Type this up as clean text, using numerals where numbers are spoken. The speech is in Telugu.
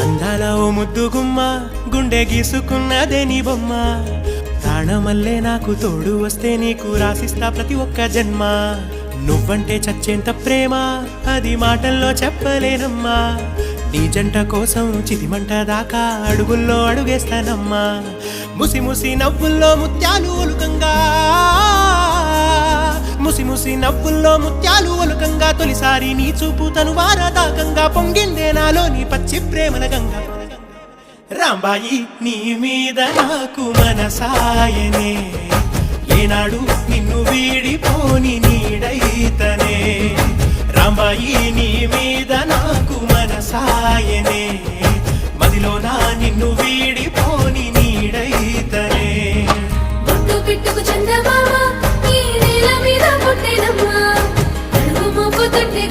అందాల ఓ ముద్దు గుమ్మ గుండె గీసుకున్నదే నీ బొమ్మ ప్రాణమల్లే నాకు తోడు వస్తే నీకు రాసిస్తా ప్రతి ఒక్క జన్మ నువ్వంటే చచ్చేంత ప్రేమ అది మాటల్లో చెప్పలేనమ్మా నీ జంట కోసం చితిమంట దాకా అడుగుల్లో అడుగేస్తానమ్మా ముసి ముసి నవ్వుల్లో ముత్యాలు ఒలుకంగా ముసి ముసి నవ్వుల్లో ముత్యాలు ఒలుకంగా తొలిసారి నీ చూపు తను వారదాకంగా పొంగిందే నాలో నీ పచ్చి ప్రేమల గంగా రాంబాయి నీ మీద నాకు మనసాయనే ఏనాడు నిన్ను వీడిపోని నీడైతనే రాంబాయి నీ మీద నాకు మనసాయనే మదిలో నా నిన్ను వీడిపోని నీడైతనే ముట్టు పిట్టుకు చందమామ ఈ నేల మీద పుట్టినమ్మా అడుగు మోపుతుంటే